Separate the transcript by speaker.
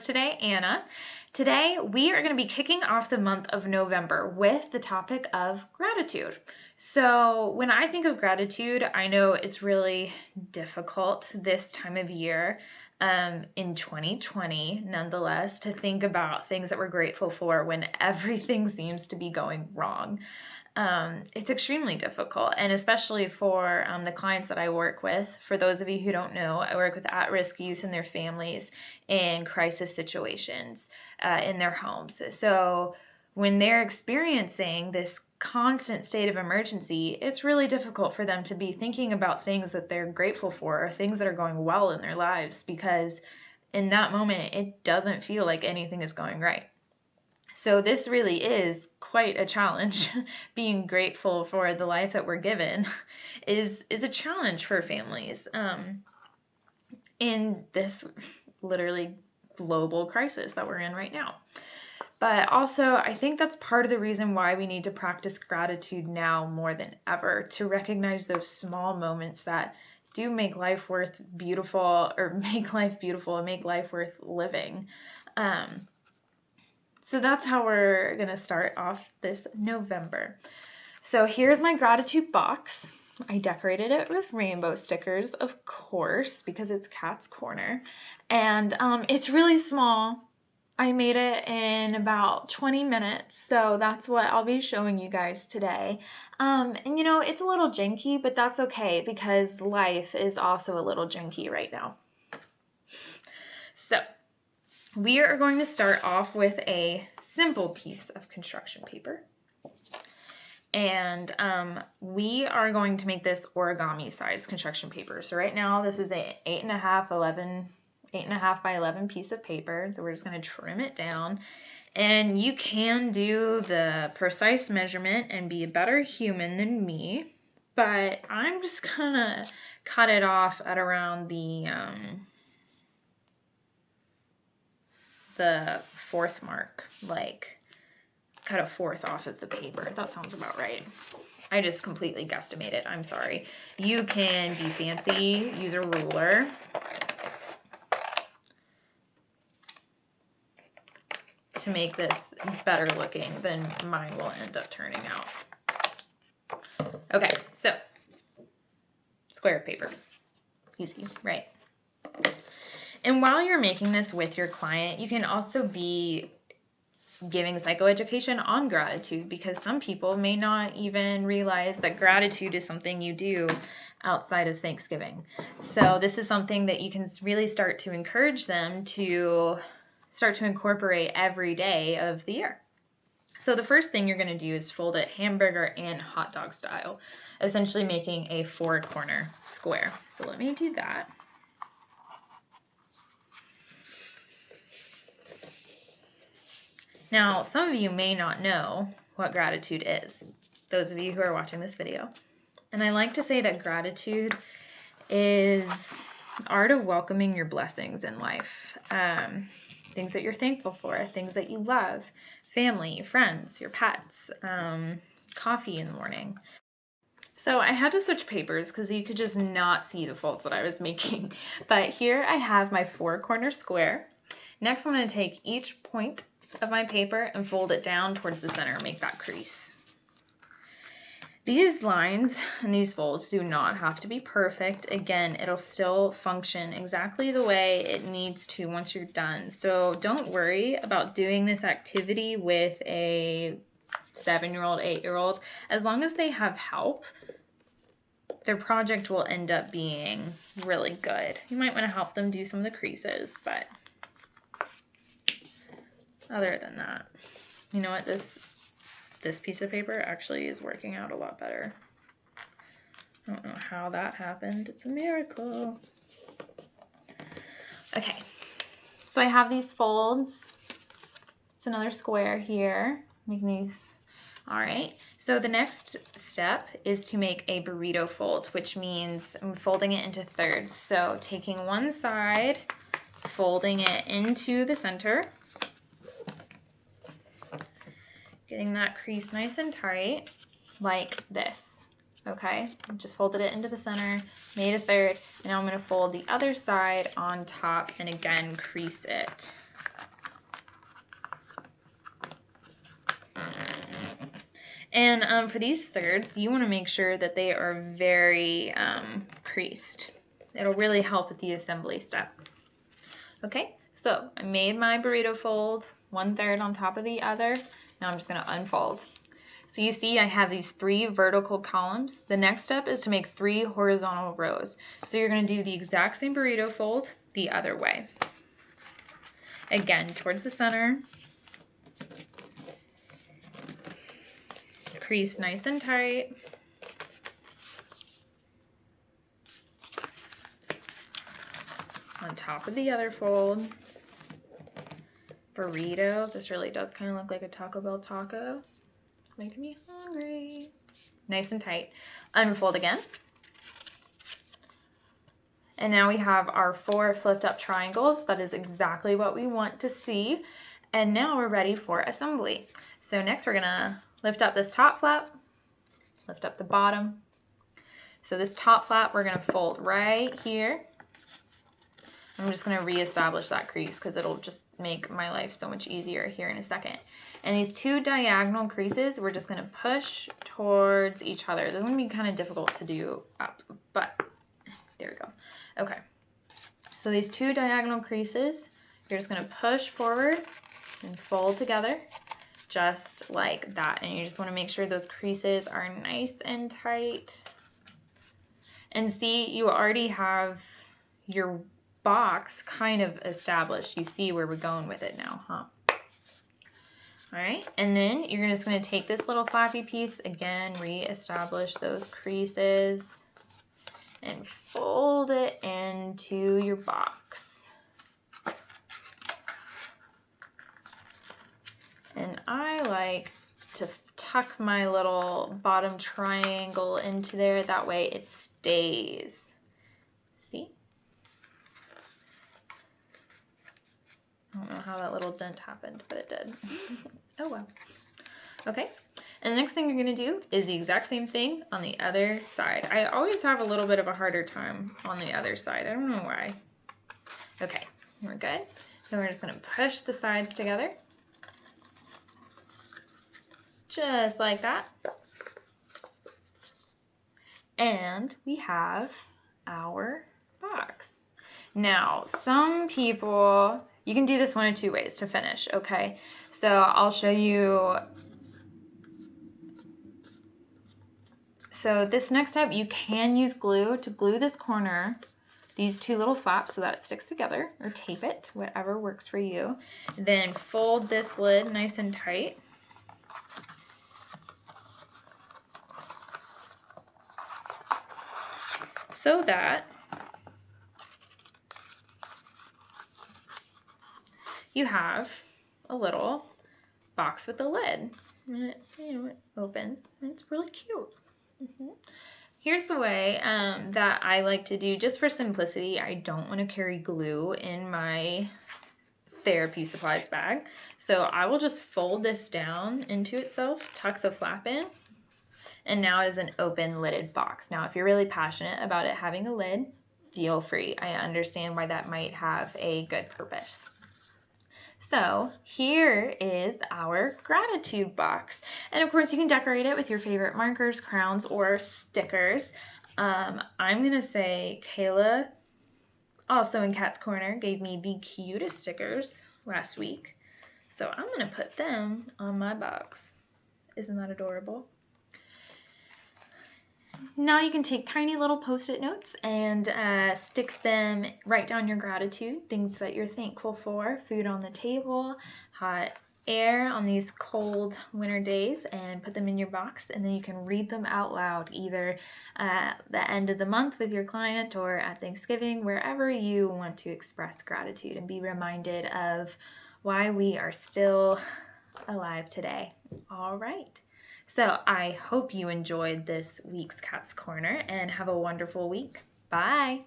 Speaker 1: co-host today, Anna. Today, we are going to be kicking off the month of November with the topic of gratitude. So, when I think of gratitude, I know it's really difficult this time of year in 2020, nonetheless, to think about things that we're grateful for when everything seems to be going wrong. It's extremely difficult, and especially for the clients that I work with. For those of you who don't know, I work with at-risk youth and their families in crisis situations in their homes. So when they're experiencing this constant state of emergency, it's really difficult for them to be thinking about things that they're grateful for or things that are going well in their lives, because in that moment, it doesn't feel like anything is going right. So this really is quite a challenge. Being grateful for the life that we're given is a challenge for families in this literally global crisis that we're in right now. But also, I think that's part of the reason why we need to practice gratitude now more than ever, to recognize those small moments that do make life worth beautiful, or make life beautiful and make life worth living. So that's how we're going to start off this November. So here's my gratitude box. I decorated it with rainbow stickers, of course, because it's Cat's Corner. And it's really small. I made it in about 20 minutes, so that's what I'll be showing you guys today. And you know, it's a little janky, but that's okay, because life is also a little janky right now. So we are going to start off with a simple piece of construction paper. And we are going to make this origami size construction paper. So right now this is a 8.5 by 11 piece of paper. So we're just going to trim it down. And you can do the precise measurement and be a better human than me. But I'm just going to cut it off at around the fourth mark, like cut a fourth off of the paper. That sounds about right. I just completely guesstimated. I'm sorry. You can be fancy, use a ruler. To make this better looking than mine will end up turning out. Okay, so square paper. Easy, right? And while you're making this with your client, you can also be giving psychoeducation on gratitude, because some people may not even realize that gratitude is something you do outside of Thanksgiving. So this is something that you can really start to encourage them to start to incorporate every day of the year. So the first thing you're going to do is fold it hamburger and hot dog style, essentially making a 4-corner square. So let me do that. Now, some of you may not know what gratitude is, those of you who are watching this video. And I like to say that gratitude is the art of welcoming your blessings in life. Things that you're thankful for, things that you love, family, friends, your pets, coffee in the morning. So I had to switch papers because you could just not see the folds that I was making. But here I have my 4-corner square. Next, I'm going to take each point of my paper and fold it down towards the center and make that crease. These lines and these folds do not have to be perfect. Again, it'll still function exactly the way it needs to once you're done. So don't worry about doing this activity with a 7-year-old, 8-year-old. As long as they have help, their project will end up being really good. You might want to help them do some of the creases, but other than that, you know what, this piece of paper actually is working out a lot better. I don't know how that happened. It's a miracle. Okay, so I have these folds. It's another square here, making these. All right, so the next step is to make a burrito fold, which means I'm folding it into thirds. So taking one side, folding it into the center, getting that crease nice and tight, like this, okay? Just folded it into the center, made a third, and now I'm gonna fold the other side on top and again crease it. And for these thirds, you want to make sure that they are very creased. It'll really help with the assembly step. Okay, so I made my burrito fold, 1/3 on top of the other. Now I'm just going to unfold. So you see I have these 3 vertical columns. The next step is to make 3 horizontal rows. So you're going to do the exact same burrito fold the other way. Again, towards the center. Crease nice and tight. On top of the other fold. Burrito. This really does kind of look like a Taco Bell taco. It's making me hungry. Nice and tight. Unfold again. And now we have our 4 flipped up triangles. That is exactly what we want to see. And now we're ready for assembly. So next we're gonna lift up this top flap, lift up the bottom. So this top flap we're gonna fold right here. I'm just gonna reestablish that crease because it'll just make my life so much easier here in a second. And these 2 diagonal creases, we're just gonna push towards each other. This is gonna be kind of difficult to do up, but there we go. Okay, so these 2 diagonal creases, you're just gonna push forward and fold together just like that. And you just wanna make sure those creases are nice and tight. And see, you already have your box kind of established. You see where we're going with it now, huh? All right, and then you're just gonna take this little flappy piece, again, re-establish those creases and fold it into your box. And I like to tuck my little bottom triangle into there. That way it stays. See? I don't know how that little dent happened, but it did. Oh well. Okay, and the next thing you're gonna do is the exact same thing on the other side. I always have a little bit of a harder time on the other side. I don't know why. Okay, we're good. So we're just gonna push the sides together. Just like that. And we have our box. Now, some people, you can do this one of 2 ways to finish, okay? So I'll show you. So this next step, you can use glue to glue this corner, these 2 little flaps so that it sticks together, or tape it, whatever works for you. Then fold this lid nice and tight. So that you have a little box with a lid. And it, it opens. It's really cute. Here's the way that I like to do, just for simplicity. I don't want to carry glue in my therapy supplies bag. So I will just fold this down into itself, tuck the flap in, and now it is an open lidded box. Now, if you're really passionate about it having a lid, feel free. I understand why that might have a good purpose. So here is our gratitude box. And of course you can decorate it with your favorite markers, crowns, or stickers. I'm gonna say Kayla, also in Cat's Corner, gave me the cutest stickers last week. So I'm gonna put them on my box. Isn't that adorable? Now you can take tiny little Post-it notes and stick them, write down your gratitude, things that you're thankful for, food on the table, hot air on these cold winter days, and put them in your box, and then you can read them out loud either at the end of the month with your client or at Thanksgiving, wherever you want to express gratitude and be reminded of why we are still alive today. All right. So I hope you enjoyed this week's Cat's Corner and have a wonderful week. Bye.